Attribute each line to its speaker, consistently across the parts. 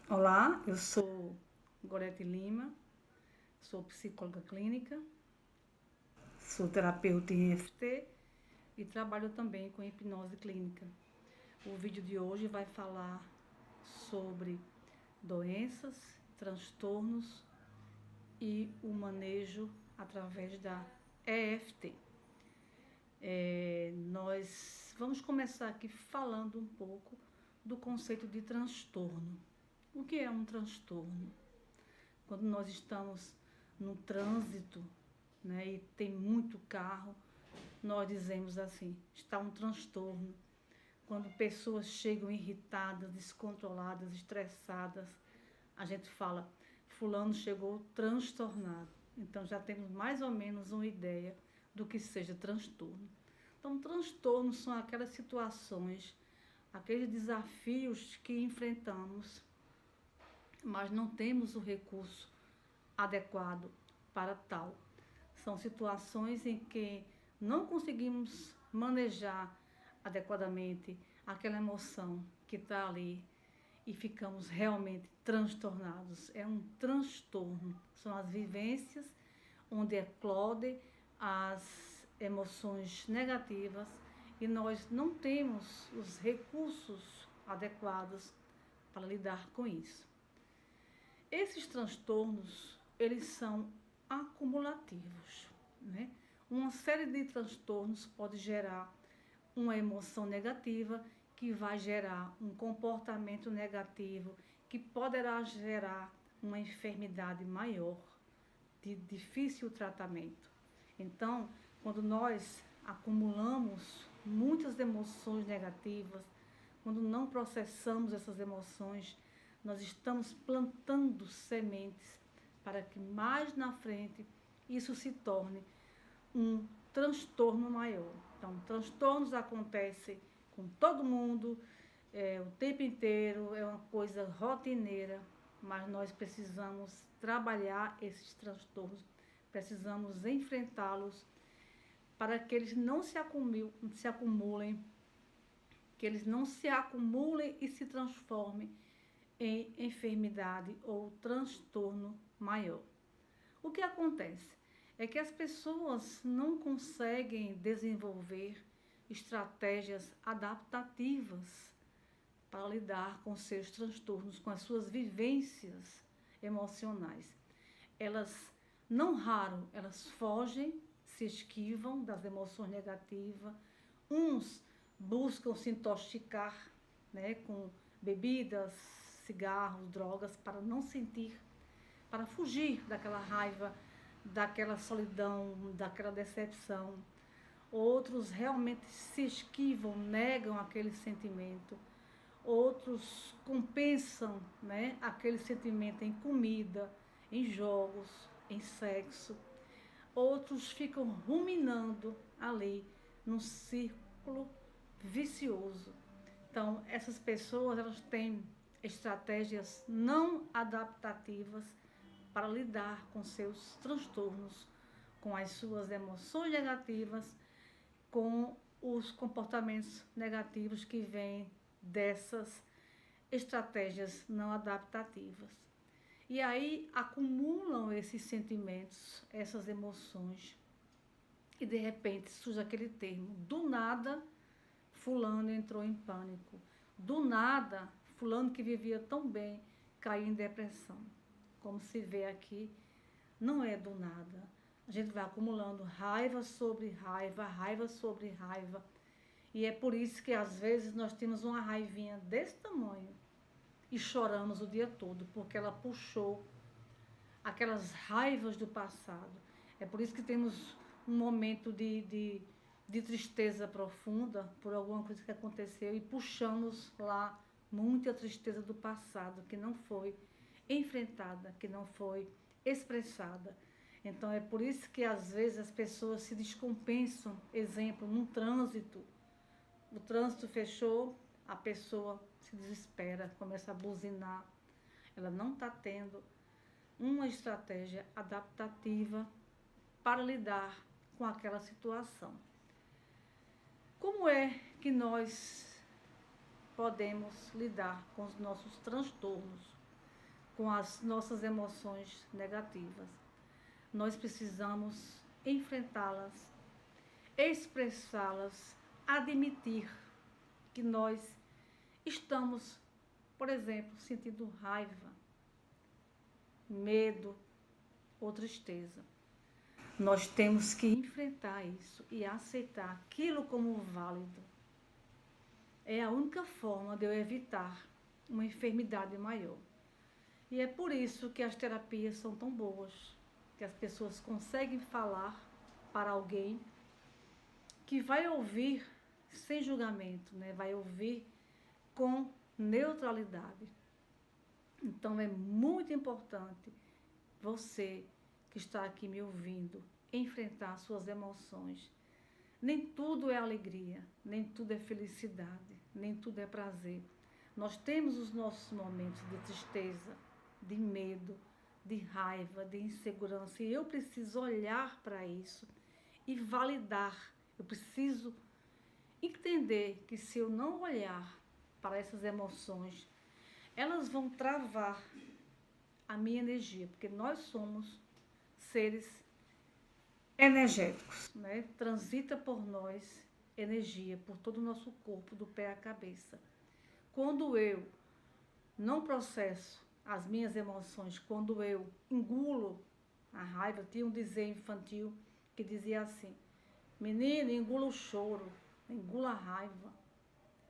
Speaker 1: Olá, eu sou Gorete Lima, sou psicóloga clínica, sou terapeuta em EFT e trabalho também com hipnose clínica. O vídeo de hoje vai falar sobre doenças, transtornos e o manejo através da EFT. Nós vamos começar aqui falando um pouco do conceito de transtorno. O que é um transtorno? Quando nós estamos no trânsito, né, e tem muito carro, nós dizemos assim, está um transtorno. Quando pessoas chegam irritadas, descontroladas, estressadas, a gente fala, fulano chegou transtornado. Então já temos mais ou menos uma ideia do que seja transtorno. Então, transtornos são aquelas situações, aqueles desafios que enfrentamos, mas não temos o recurso adequado para tal. São situações em que não conseguimos manejar adequadamente aquela emoção que está ali e ficamos realmente transtornados. É um transtorno, são as vivências onde eclodem as emoções negativas e nós não temos os recursos adequados para lidar com isso. Esses transtornos, eles são acumulativos, né? Uma série de transtornos pode gerar uma emoção negativa, que vai gerar um comportamento negativo, que poderá gerar uma enfermidade maior, de difícil tratamento. Então, quando nós acumulamos muitas emoções negativas, quando não processamos essas emoções, nós estamos plantando sementes para que mais na frente isso se torne um transtorno maior. Então, transtornos acontecem com todo mundo, o tempo inteiro, é uma coisa rotineira, mas nós precisamos trabalhar esses transtornos, precisamos enfrentá-los para que eles não se acumulem, que eles não se acumulem e se transformem em enfermidade ou transtorno maior. O que acontece é que as pessoas não conseguem desenvolver estratégias adaptativas para lidar com seus transtornos, com as suas vivências emocionais. Elas, não raro, elas fogem, se esquivam das emoções negativas. Uns buscam se intoxicar, né, com bebidas, cigarros, drogas, para não sentir, para fugir daquela raiva, daquela solidão, daquela decepção. Outros realmente se esquivam, negam aquele sentimento. Outros compensam, né, aquele sentimento em comida, em jogos, em sexo. Outros ficam ruminando ali num círculo vicioso. Então, essas pessoas, elas têm estratégias não adaptativas para lidar com seus transtornos, com as suas emoções negativas, com os comportamentos negativos que vêm dessas estratégias não adaptativas. E aí acumulam esses sentimentos, essas emoções, e de repente surge aquele termo, do nada fulano entrou em pânico, do nada fulano que vivia tão bem caiu em depressão. Como se vê aqui, não é do nada. A gente vai acumulando raiva sobre raiva, raiva sobre raiva. E é por isso que às vezes nós temos uma raivinha desse tamanho e choramos o dia todo, porque ela puxou aquelas raivas do passado. É por isso que temos um momento de tristeza profunda por alguma coisa que aconteceu e puxamos lá muita tristeza do passado que não foi enfrentada, que não foi expressada. Então é por isso que às vezes as pessoas se descompensam. Exemplo, num trânsito, o trânsito fechou, a pessoa se desespera, começa a buzinar. Ela não está tendo uma estratégia adaptativa para lidar com aquela situação. Como é que nós podemos lidar com os nossos transtornos? com as nossas emoções negativas. Nós precisamos enfrentá-las, expressá-las, admitir que nós estamos, por exemplo, sentindo raiva, medo ou tristeza. Nós temos que enfrentar isso e aceitar aquilo como válido. É a única forma de eu evitar uma enfermidade maior. E é por isso que as terapias são tão boas, que as pessoas conseguem falar para alguém que vai ouvir sem julgamento, né? Vai ouvir com neutralidade. Então é muito importante você que está aqui me ouvindo enfrentar suas emoções. Nem tudo é alegria, nem tudo é felicidade, nem tudo é prazer. Nós temos os nossos momentos de tristeza, de medo, de raiva, de insegurança. E eu preciso olhar para isso e validar. Eu preciso entender que se eu não olhar para essas emoções, elas vão travar a minha energia, porque nós somos seres energéticos, né? Transita por nós energia, por todo o nosso corpo, do pé à cabeça. Quando eu não processo as minhas emoções, quando eu engulo a raiva, tinha um dizer infantil que dizia assim: menino, engula o choro, engula a raiva.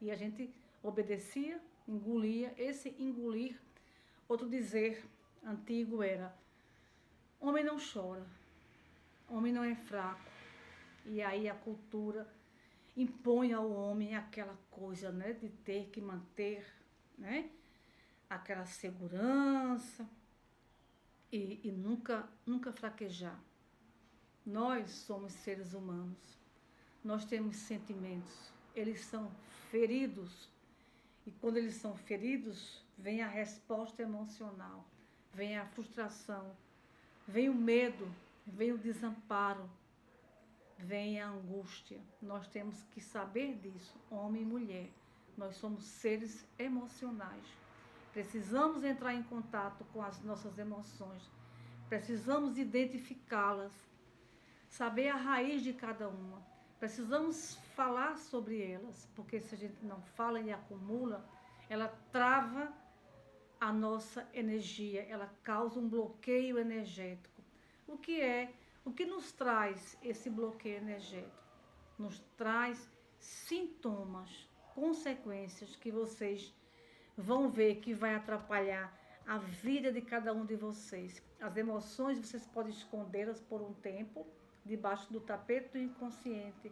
Speaker 1: E a gente obedecia, engolia. Esse engolir, outro dizer antigo era: homem não chora, homem não é fraco. E aí a cultura impõe ao homem aquela coisa, né, de ter que manter, né, aquela segurança e nunca fraquejar. Nós somos seres humanos, nós temos sentimentos, eles são feridos. E quando eles são feridos, vem a resposta emocional, vem a frustração, vem o medo, vem o desamparo, vem a angústia. Nós temos que saber disso, homem e mulher. Nós somos seres emocionais. Precisamos entrar em contato com as nossas emoções. Precisamos identificá-las, saber a raiz de cada uma. Precisamos falar sobre elas, porque se a gente não fala e acumula, ela trava a nossa energia, ela causa um bloqueio energético. O que nos traz esse bloqueio energético? Nos traz sintomas, consequências que vocês vão ver que vai atrapalhar a vida de cada um de vocês. As emoções vocês podem escondê-las por um tempo, debaixo do tapete do inconsciente,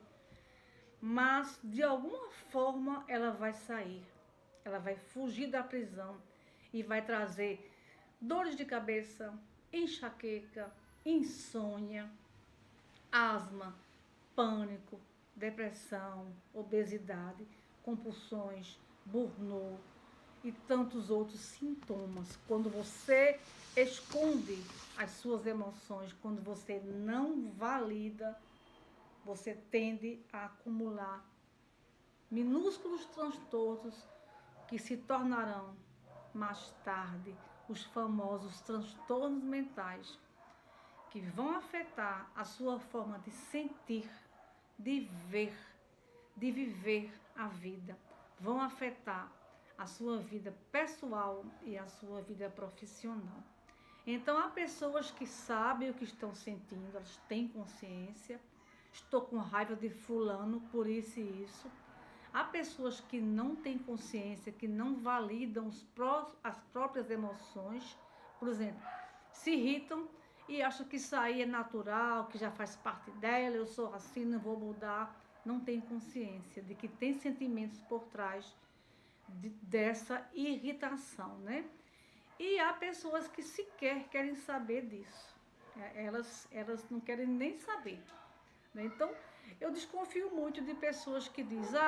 Speaker 1: mas de alguma forma ela vai sair, ela vai fugir da prisão e vai trazer dores de cabeça, enxaqueca, insônia, asma, pânico, depressão, obesidade, compulsões, burnout e tantos outros sintomas. Quando você esconde as suas emoções, quando você não valida, você tende a acumular minúsculos transtornos que se tornarão mais tarde os famosos transtornos mentais, que vão afetar a sua forma de sentir, de ver, de viver a vida, vão afetar a sua vida pessoal e a sua vida profissional. Então, há pessoas que sabem o que estão sentindo, elas têm consciência. Estou com raiva de fulano por isso e isso. Há pessoas que não têm consciência, que não validam as próprias emoções. Por exemplo, se irritam e acham que isso aí é natural, que já faz parte dela, eu sou assim, não vou mudar. Não tem consciência de que tem sentimentos por trás dessa irritação, né? E há pessoas que sequer querem saber disso. Elas não querem nem saber, né? Então, eu desconfio muito de pessoas que dizem: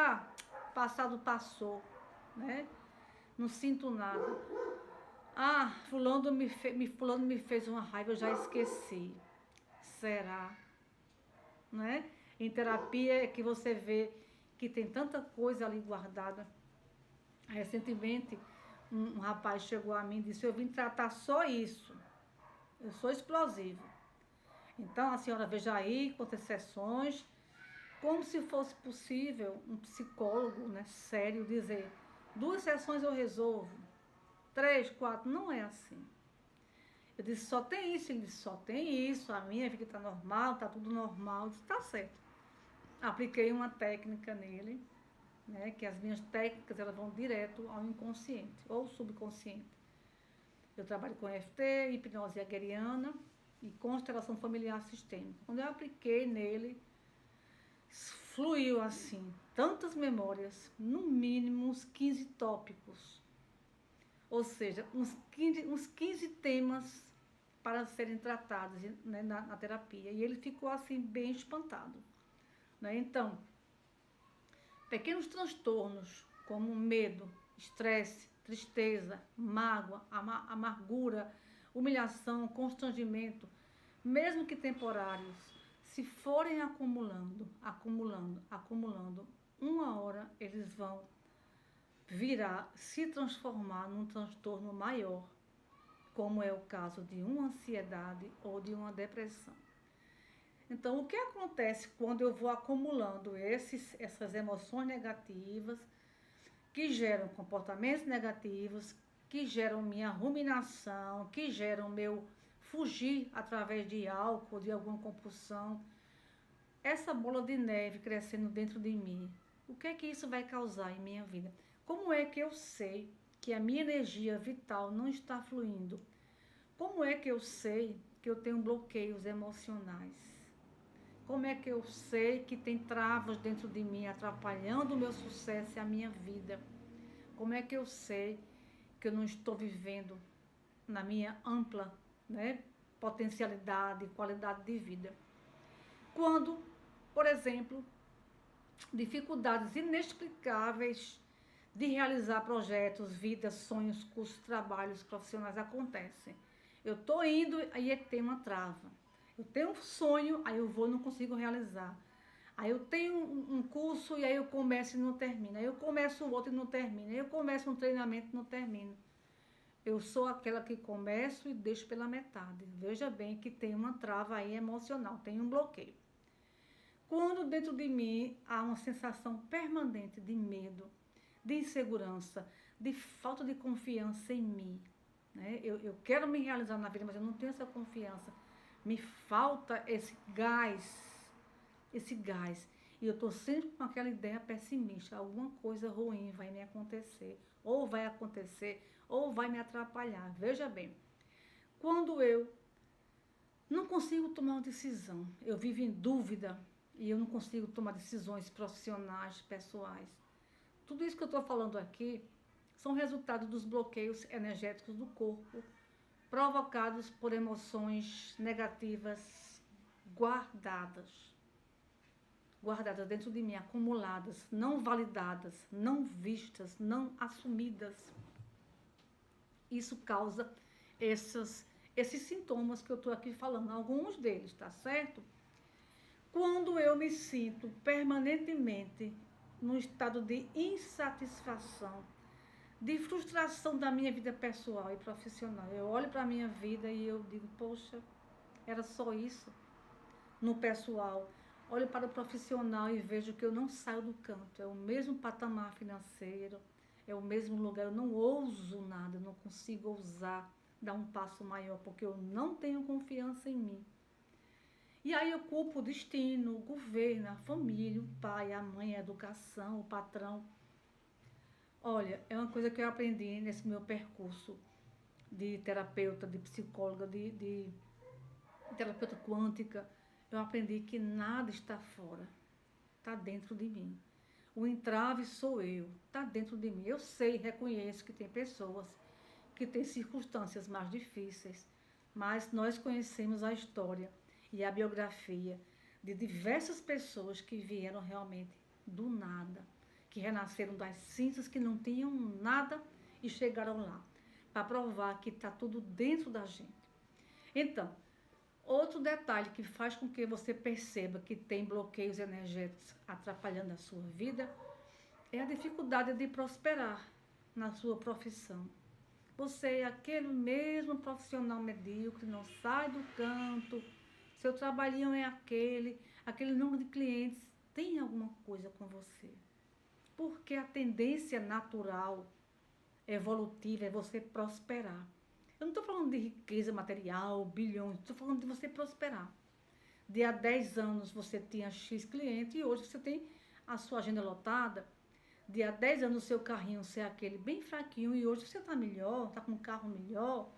Speaker 1: passado passou, né? Não sinto nada. Fulano me fez uma raiva, eu já esqueci. Será? Né? Em terapia é que você vê que tem tanta coisa ali guardada. Recentemente, Um rapaz chegou a mim e disse, eu vim tratar só isso. Eu sou explosivo. Então, a senhora veja aí quantas sessões, como se fosse possível um psicólogo, né, sério, dizer 2 sessões eu resolvo, 3, 4, não é assim. Eu disse, só tem isso? Ele disse, só tem isso, a minha vida está normal, está tudo normal. Eu disse, tá certo. Apliquei uma técnica nele, né, que as minhas técnicas elas vão direto ao inconsciente ou subconsciente. Eu trabalho com EFT, hipnose hegeliana e constelação familiar sistêmica. Quando eu apliquei nele, fluiu assim, tantas memórias, no mínimo uns 15 tópicos. Ou seja, uns 15 temas para serem tratados, né, na terapia. E ele ficou assim bem espantado. Né? Então, pequenos transtornos como medo, estresse, tristeza, mágoa, amargura, humilhação, constrangimento, mesmo que temporários, se forem acumulando, uma hora eles vão virar, se transformar num transtorno maior, como é o caso de uma ansiedade ou de uma depressão. Então, o que acontece quando eu vou acumulando essas emoções negativas, que geram comportamentos negativos, que geram minha ruminação, que geram meu fugir através de álcool, de alguma compulsão, essa bola de neve crescendo dentro de mim, o que é que isso vai causar em minha vida? Como é que eu sei que a minha energia vital não está fluindo? Como é que eu sei que eu tenho bloqueios emocionais? Como é que eu sei que tem travas dentro de mim atrapalhando o meu sucesso e a minha vida? Como é que eu sei que eu não estou vivendo na minha ampla, né, potencialidade e qualidade de vida? Quando, por exemplo, dificuldades inexplicáveis de realizar projetos, vidas, sonhos, cursos, trabalhos profissionais acontecem. Eu estou indo, aí tem uma trava. Eu tenho um sonho, aí eu vou e não consigo realizar. Aí eu tenho um curso e aí eu começo e não termino. Aí eu começo o outro e não termino. Aí eu começo um treinamento e não termino. Eu sou aquela que começo e deixo pela metade. Veja bem que tem uma trava aí emocional, tem um bloqueio. Quando dentro de mim há uma sensação permanente de medo, de insegurança, de falta de confiança em mim, né? Eu quero me realizar na vida, mas eu não tenho essa confiança. Me falta esse gás. E eu estou sempre com aquela ideia pessimista. Alguma coisa ruim vai me acontecer. Ou vai me atrapalhar. Veja bem, quando eu não consigo tomar uma decisão, eu vivo em dúvida e eu não consigo tomar decisões profissionais, pessoais. Tudo isso que eu estou falando aqui são resultados dos bloqueios energéticos do corpo, provocados por emoções negativas guardadas dentro de mim, acumuladas, não validadas, não vistas, não assumidas. Isso causa esses sintomas que eu estou aqui falando, alguns deles, tá certo? Quando eu me sinto permanentemente num estado de insatisfação, de frustração da minha vida pessoal e profissional, eu olho para a minha vida e eu digo, poxa, era só isso no pessoal. Olho para o profissional e vejo que eu não saio do canto, é o mesmo patamar financeiro, é o mesmo lugar, eu não ouso nada, eu não consigo ousar dar um passo maior, porque eu não tenho confiança em mim. E aí eu culpo o destino, o governo, a família, o pai, a mãe, a educação, o patrão. Olha, é uma coisa que eu aprendi nesse meu percurso de terapeuta, de psicóloga, de terapeuta quântica. Eu aprendi que nada está fora, está dentro de mim. O entrave sou eu, está dentro de mim. Eu sei, reconheço que tem pessoas que têm circunstâncias mais difíceis, mas nós conhecemos a história e a biografia de diversas pessoas que vieram realmente do nada, que renasceram das cinzas, que não tinham nada e chegaram lá, para provar que está tudo dentro da gente. Então, outro detalhe que faz com que você perceba que tem bloqueios energéticos atrapalhando a sua vida é a dificuldade de prosperar, na sua profissão. Você é aquele mesmo profissional medíocre, não sai do canto, seu trabalhinho é aquele número de clientes, tem alguma coisa com você. Porque a tendência natural, evolutiva, é você prosperar. Eu não estou falando de riqueza material, bilhões, estou falando de você prosperar. De há 10 anos você tinha X cliente e hoje você tem a sua agenda lotada. De há 10 anos o seu carrinho ser aquele bem fraquinho e hoje você está melhor, está com um carro melhor,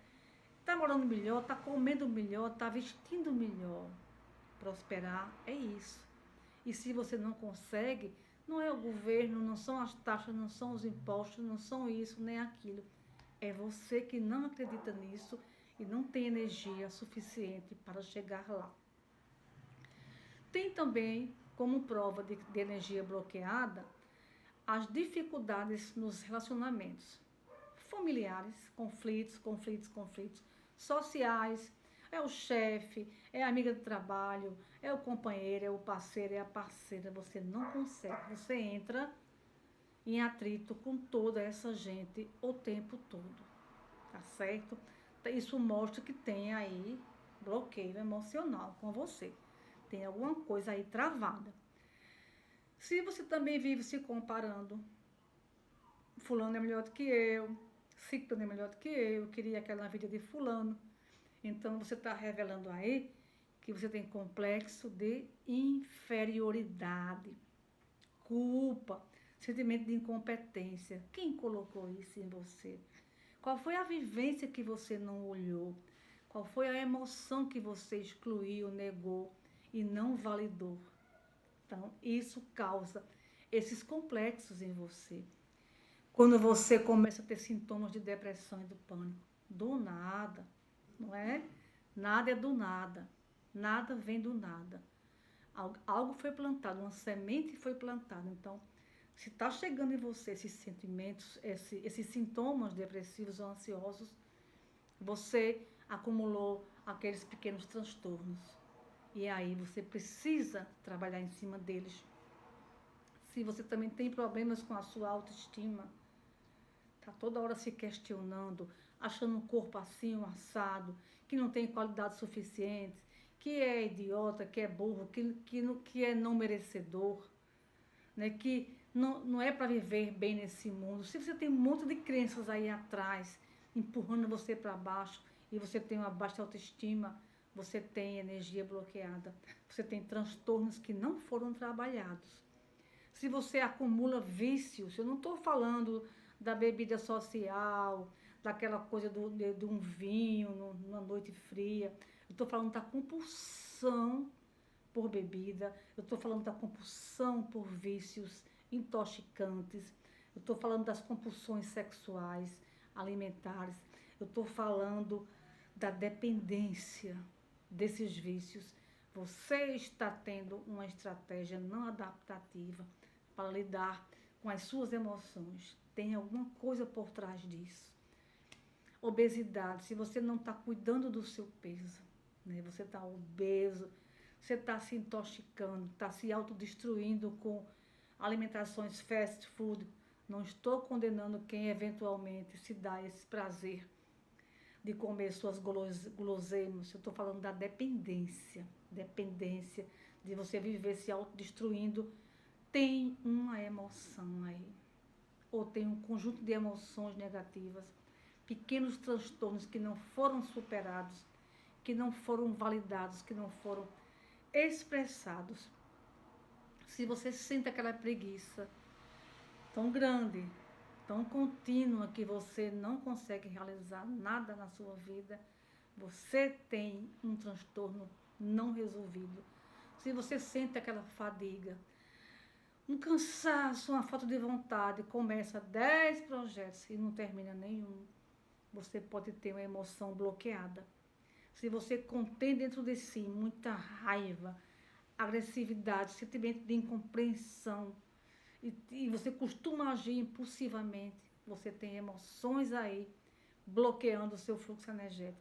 Speaker 1: está morando melhor, está comendo melhor, está vestindo melhor. Prosperar é isso. E se você não consegue, não é o governo, não são as taxas, não são os impostos, não são isso nem aquilo. É você que não acredita nisso e não tem energia suficiente para chegar lá. Tem também, como prova de energia bloqueada, as dificuldades nos relacionamentos familiares, conflitos, sociais, é o chefe, é a amiga do trabalho, é o companheiro, é o parceiro, é a parceira, você não consegue, você entra em atrito com toda essa gente o tempo todo, tá certo? Isso mostra que tem aí bloqueio emocional com você, tem alguma coisa aí travada. Se você também vive se comparando, fulano é melhor do que eu, ciclano é melhor do que eu queria aquela vida de fulano, então você está revelando aí que você tem complexo de inferioridade, culpa, sentimento de incompetência. Quem colocou isso em você? Qual foi a vivência que você não olhou? Qual foi a emoção que você excluiu, negou e não validou? Então, isso causa esses complexos em você. Quando você começa a ter sintomas de depressão e do pânico, do nada, não é? Nada é do nada, nada vem do nada. Algo foi plantado, uma semente foi plantada. Então, se está chegando em você esses sentimentos, esses sintomas depressivos ou ansiosos, você acumulou aqueles pequenos transtornos. E aí você precisa trabalhar em cima deles. Se você também tem problemas com a sua autoestima, está toda hora se questionando, achando um corpo assim, um assado, que não tem qualidade suficiente, que é idiota, que é burro, que é não merecedor, né? Que não é para viver bem nesse mundo. Se você tem um monte de crenças aí atrás, empurrando você para baixo, e você tem uma baixa autoestima, você tem energia bloqueada, você tem transtornos que não foram trabalhados. Se você acumula vícios, eu não estou falando da bebida social, daquela coisa de um vinho numa noite fria, eu estou falando da compulsão por bebida, eu estou falando da compulsão por vícios intoxicantes, eu estou falando das compulsões sexuais, alimentares, eu estou falando da dependência desses vícios. Você está tendo uma estratégia não adaptativa para lidar com as suas emoções. Tem alguma coisa por trás disso. Obesidade, se você não está cuidando do seu peso, né? Você está obeso, você está se intoxicando, está se autodestruindo com alimentações fast food. Não estou condenando quem eventualmente se dá esse prazer de comer suas guloseimas. Eu estou falando da dependência de você viver se autodestruindo. Tem uma emoção aí, ou tem um conjunto de emoções negativas, pequenos transtornos que não foram superados, que não foram validados, que não foram expressados. Se você sente aquela preguiça tão grande, tão contínua, que você não consegue realizar nada na sua vida, você tem um transtorno não resolvido. Se você sente aquela fadiga, um cansaço, uma falta de vontade, começa 10 projetos e não termina nenhum, você pode ter uma emoção bloqueada. Se você contém dentro de si muita raiva, agressividade, sentimento de incompreensão, e você costuma agir impulsivamente, você tem emoções aí bloqueando o seu fluxo energético.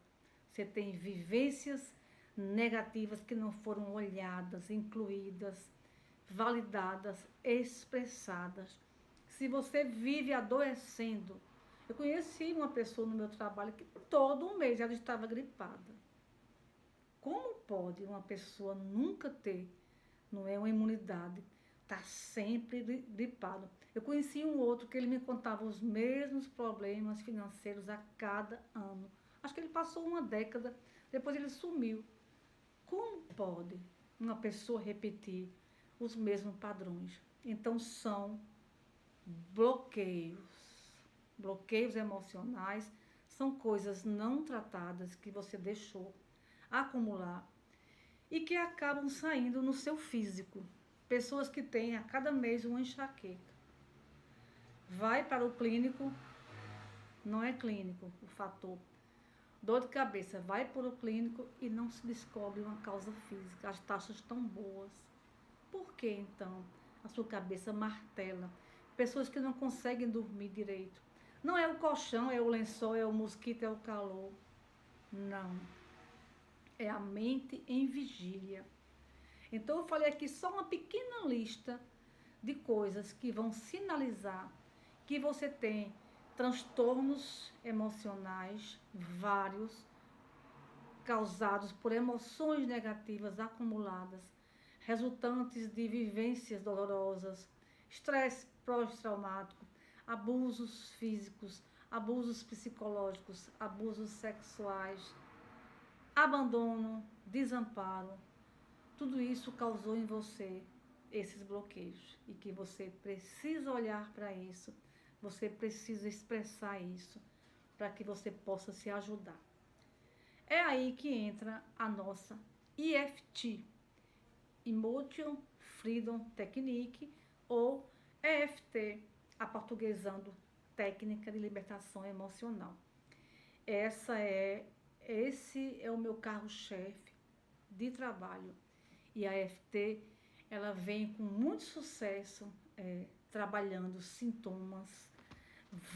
Speaker 1: Você tem vivências negativas que não foram olhadas, incluídas, validadas, expressadas. Se você vive adoecendo Eu conheci uma pessoa no meu trabalho que todo mês ela estava gripada. Como pode uma pessoa nunca ter, não é, uma imunidade, tá sempre gripado? Eu conheci um outro que ele me contava os mesmos problemas financeiros a cada ano. Acho que ele passou uma década, depois ele sumiu. Como pode uma pessoa repetir os mesmos padrões? Então são bloqueios. Bloqueios emocionais são coisas não tratadas que você deixou acumular e que acabam saindo no seu físico. Pessoas que têm a cada mês uma enxaqueca. Vai para o clínico, não é clínico o fator. Dor de cabeça, vai para o clínico e não se descobre uma causa física. As taxas estão boas. Por que então a sua cabeça martela? Pessoas que não conseguem dormir direito. Não é o colchão, é o lençol, é o mosquito, é o calor. Não. É a mente em vigília. Então eu falei aqui só uma pequena lista de coisas que vão sinalizar que você tem transtornos emocionais vários, causados por emoções negativas acumuladas, resultantes de vivências dolorosas, estresse pós-traumático, abusos físicos, abusos psicológicos, abusos sexuais, abandono, desamparo. Tudo isso causou em você esses bloqueios e que você precisa olhar para isso, você precisa expressar isso para que você possa se ajudar. É aí que entra a nossa EFT, Emotion Freedom Technique, ou EFT, aportuguesando Técnica de Libertação Emocional. Esse é o meu carro-chefe de trabalho. E a EFT, ela vem com muito sucesso, trabalhando sintomas,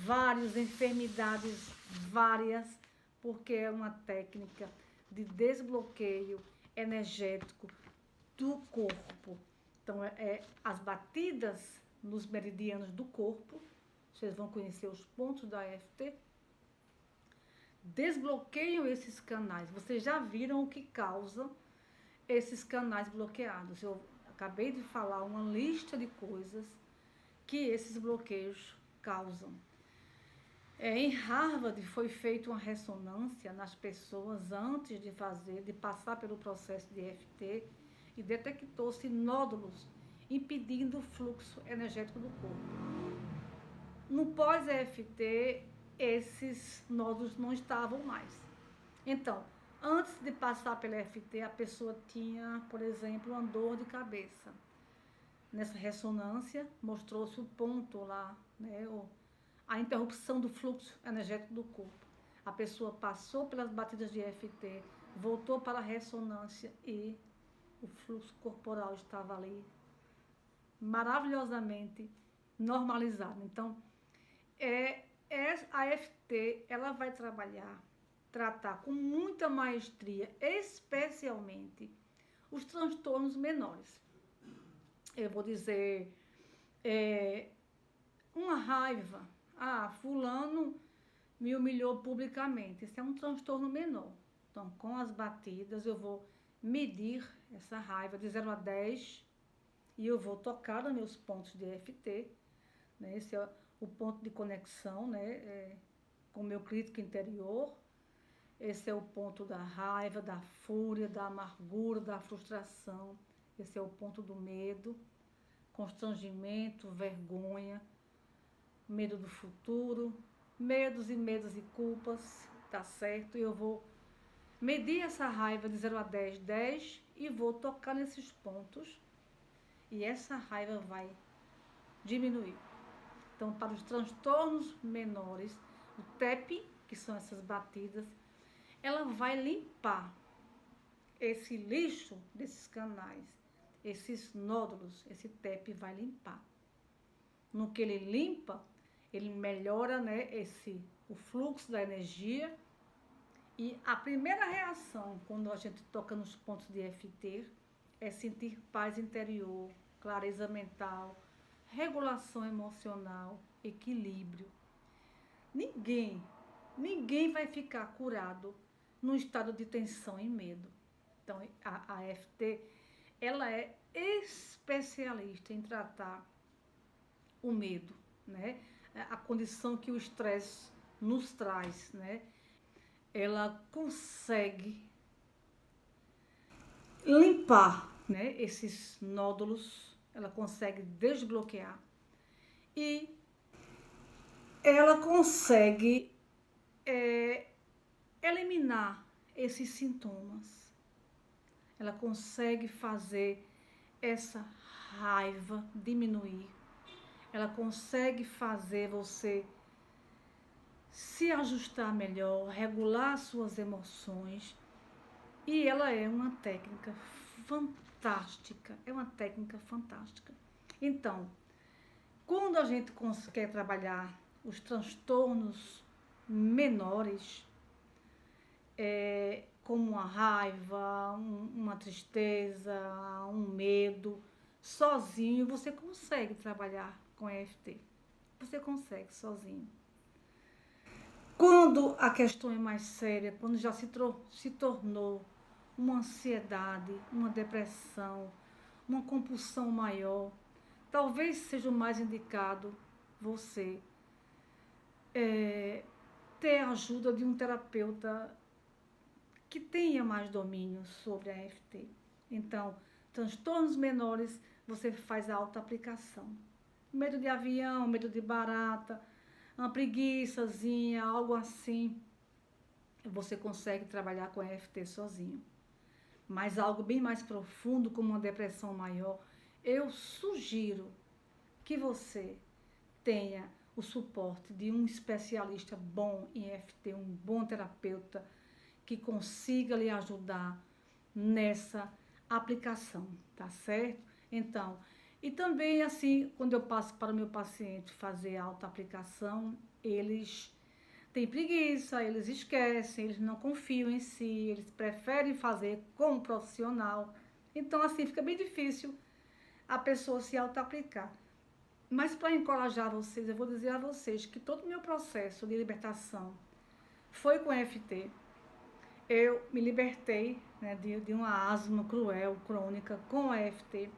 Speaker 1: várias enfermidades, várias, porque é uma técnica de desbloqueio energético do corpo. Então, as batidas nos meridianos do corpo, vocês vão conhecer os pontos da EFT, desbloqueiam esses canais. Vocês já viram o que causa esses canais bloqueados. Eu acabei de falar uma lista de coisas que esses bloqueios causam. Em Harvard foi feita uma ressonância nas pessoas antes de passar pelo processo de EFT e detectou-se nódulos impedindo o fluxo energético do corpo. No pós-EFT, esses nódulos não estavam mais. Então, antes de passar pela EFT, a pessoa tinha, por exemplo, uma dor de cabeça. Nessa ressonância, mostrou-se o ponto lá, né, a interrupção do fluxo energético do corpo. A pessoa passou pelas batidas de EFT, voltou para a ressonância e o fluxo corporal estava ali maravilhosamente normalizado. Então, a EFT, ela vai tratar com muita maestria, especialmente os transtornos menores. Eu vou dizer, uma raiva. Fulano me humilhou publicamente. Isso é um transtorno menor. Então, com as batidas, eu vou medir essa raiva de 0 a 10 e eu vou tocar nos meus pontos de EFT. Né? Esse é o ponto de conexão, né? Com o meu crítico interior. Esse é o ponto da raiva, da fúria, da amargura, da frustração. Esse é o ponto do medo, constrangimento, vergonha, medo do futuro, medos e culpas, tá certo? E eu vou medir essa raiva de 0 a 10, 10, e vou tocar nesses pontos e essa raiva vai diminuir. Então, para os transtornos menores, o TEP, que são essas batidas, ela vai limpar esse lixo desses canais, esses nódulos, esse TEP vai limpar. No que ele limpa, ele melhora, né, o fluxo da energia. E a primeira reação quando a gente toca nos pontos de EFT é sentir paz interior, clareza mental, regulação emocional, equilíbrio. Ninguém vai ficar curado num estado de tensão e medo. Então, a EFT, ela é especialista em tratar o medo, né? A condição que o estresse nos traz, né? Ela consegue limpar, né, esses nódulos, ela consegue desbloquear e ela consegue eliminar esses sintomas. Ela consegue fazer essa raiva diminuir. Ela consegue fazer você se ajustar melhor, regular suas emoções. E ela é uma técnica fantástica. É uma técnica fantástica. Então, quando a gente quer trabalhar os transtornos menores, como uma raiva, uma tristeza, um medo, sozinho você consegue trabalhar com EFT. Você consegue sozinho. Quando a questão é mais séria, quando já se tornou uma ansiedade, uma depressão, uma compulsão maior, talvez seja o mais indicado você ter a ajuda de um terapeuta que tenha mais domínio sobre a EFT. Então, transtornos menores, você faz a autoaplicação. Medo de avião, medo de barata, uma preguiçazinha, algo assim, você consegue trabalhar com a EFT sozinho. Mas algo bem mais profundo, como uma depressão maior, eu sugiro que você tenha o suporte de um especialista bom em EFT, um bom terapeuta, que consiga lhe ajudar nessa aplicação, tá certo? Então, e também assim, quando eu passo para o meu paciente fazer a autoaplicação, eles têm preguiça, eles esquecem, eles não confiam em si, eles preferem fazer com um profissional. Então, assim, fica bem difícil a pessoa se autoaplicar. Mas para encorajar vocês, eu vou dizer a vocês que todo o meu processo de libertação foi com EFT. Eu me libertei, né, de uma asma cruel, crônica, com a EFT.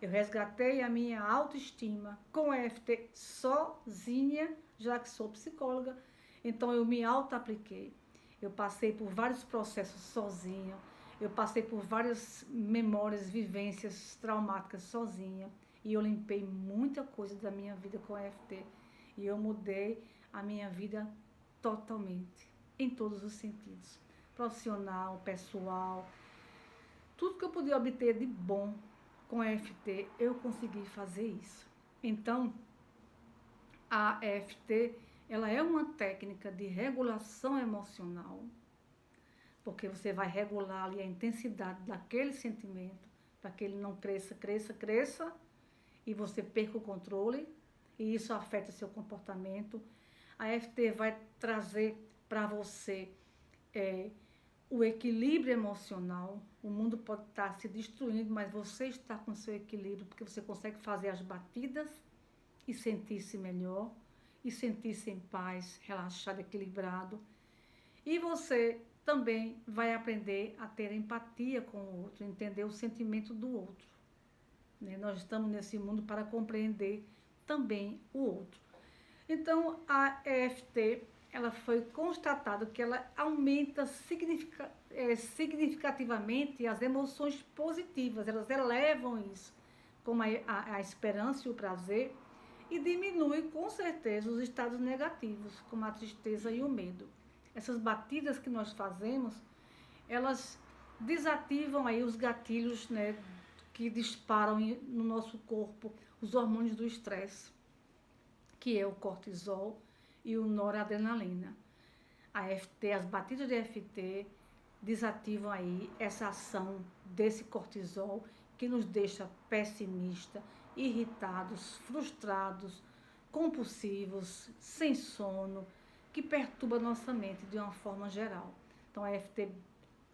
Speaker 1: Eu resgatei a minha autoestima com a EFT sozinha, já que sou psicóloga. Então, eu me auto-apliquei. Eu passei por vários processos sozinha. Eu passei por várias memórias, vivências traumáticas sozinha. E eu limpei muita coisa da minha vida com a EFT. E eu mudei a minha vida totalmente, em todos os sentidos. Profissional, pessoal, tudo que eu podia obter de bom com a EFT, eu consegui fazer isso. Então, a EFT, ela é uma técnica de regulação emocional, porque você vai regular ali a intensidade daquele sentimento, para que ele não cresça, e você perca o controle, e isso afeta seu comportamento. A EFT vai trazer para você o equilíbrio emocional. O mundo pode estar se destruindo, mas você está com seu equilíbrio, porque você consegue fazer as batidas e sentir-se melhor, e sentir-se em paz, relaxado, equilibrado. E você também vai aprender a ter empatia com o outro, entender o sentimento do outro. Nós estamos nesse mundo para compreender também o outro. Então, a EFT, ela foi constatado que ela aumenta significativamente as emoções positivas, elas elevam isso, como a esperança e o prazer, e diminui com certeza os estados negativos, como a tristeza e o medo. Essas batidas que nós fazemos, elas desativam aí os gatilhos, né, que disparam no nosso corpo os hormônios do estresse, que é o cortisol e o noradrenalina. A EFT, as batidas de EFT desativam aí essa ação desse cortisol que nos deixa pessimistas, irritados, frustrados, compulsivos, sem sono, que perturba nossa mente de uma forma geral. Então, a EFT,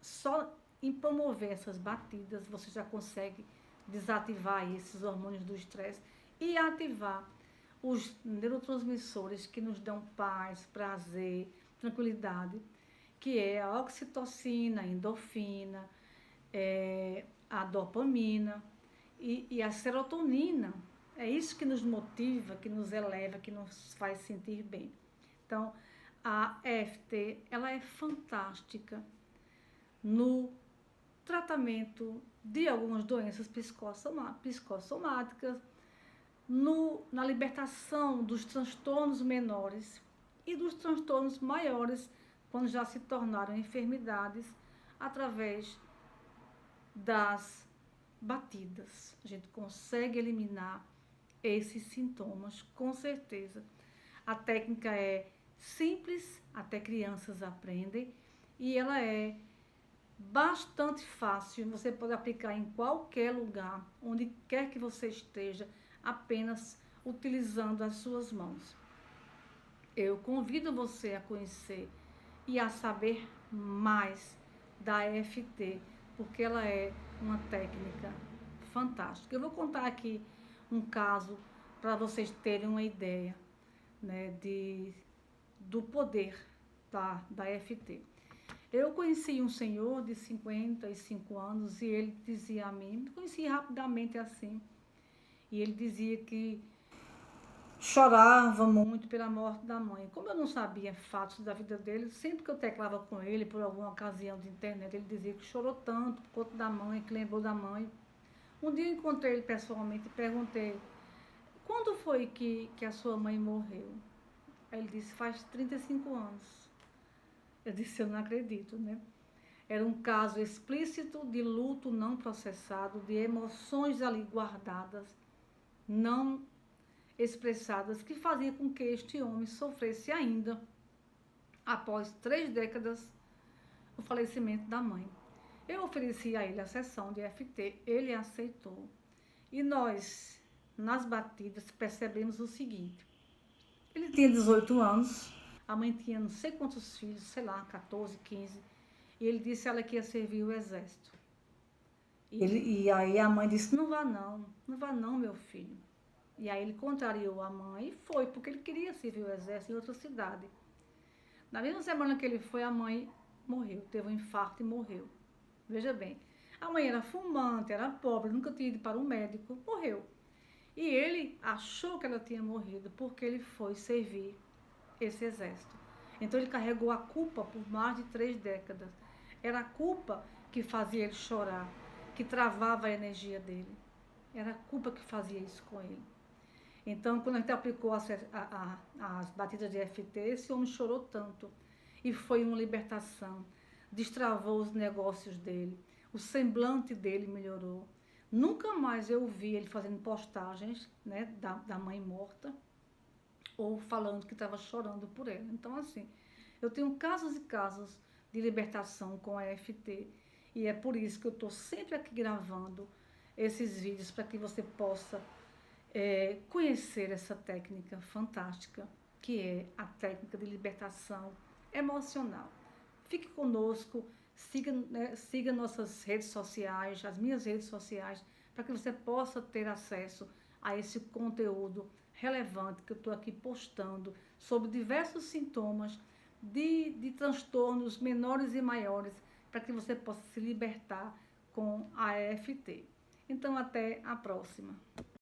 Speaker 1: só em promover essas batidas, você já consegue desativar esses hormônios do estresse e ativar os neurotransmissores que nos dão paz, prazer, tranquilidade, que é a oxitocina, a endorfina, a dopamina e a serotonina. É isso que nos motiva, que nos eleva, que nos faz sentir bem. Então, a EFT, ela é fantástica no tratamento de algumas doenças psicossomáticas, na libertação dos transtornos menores e dos transtornos maiores, quando já se tornaram enfermidades, através das batidas. A gente consegue eliminar esses sintomas, com certeza. A técnica é simples, até crianças aprendem, e ela é bastante fácil, você pode aplicar em qualquer lugar, onde quer que você esteja, apenas utilizando as suas mãos. Eu convido você a conhecer e a saber mais da EFT, porque ela é uma técnica fantástica. Eu vou contar aqui um caso para vocês terem uma ideia, né, do poder da EFT. Eu conheci um senhor de 55 anos e ele dizia a mim, me conheci rapidamente assim, e ele dizia que chorava muito pela morte da mãe. Como eu não sabia fatos da vida dele, sempre que eu teclava com ele, por alguma ocasião de internet, ele dizia que chorou tanto por conta da mãe, que lembrou da mãe. Um dia eu encontrei ele pessoalmente e perguntei, quando foi que a sua mãe morreu? Aí ele disse, faz 35 anos. Eu disse, eu não acredito, né? Era um caso explícito de luto não processado, de emoções ali guardadas, não expressadas, que fazia com que este homem sofresse ainda, após 3 décadas, o falecimento da mãe. Eu ofereci a ele a sessão de EFT, ele aceitou. E nós, nas batidas, percebemos o seguinte, ele tinha 18 anos, a mãe tinha não sei quantos filhos, sei lá, 14, 15, e ele disse a ela que ia servir o exército. E aí a mãe disse, não vá não, meu filho. E aí ele contrariou a mãe e foi, porque ele queria servir o exército em outra cidade. Na mesma semana que ele foi, a mãe morreu, teve um infarto e morreu. Veja bem, a mãe era fumante, era pobre, nunca tinha ido para um médico, morreu. E ele achou que ela tinha morrido porque ele foi servir esse exército. Então ele carregou a culpa por mais de 3 décadas. Era a culpa que fazia ele chorar, que travava a energia dele. Era a culpa que fazia isso com ele. Então, quando a gente aplicou as batidas de EFT, esse homem chorou tanto. E foi uma libertação. Destravou os negócios dele. O semblante dele melhorou. Nunca mais eu vi ele fazendo postagens, né, da mãe morta, ou falando que estava chorando por ela. Então, assim, eu tenho casos e casos de libertação com a EFT. E é por isso que eu estou sempre aqui gravando esses vídeos, para que você possa conhecer essa técnica fantástica, que é a técnica de libertação emocional. Fique conosco, siga nossas redes sociais, as minhas redes sociais, para que você possa ter acesso a esse conteúdo relevante que eu estou aqui postando sobre diversos sintomas de transtornos menores e maiores, para que você possa se libertar com a EFT. Então, até a próxima.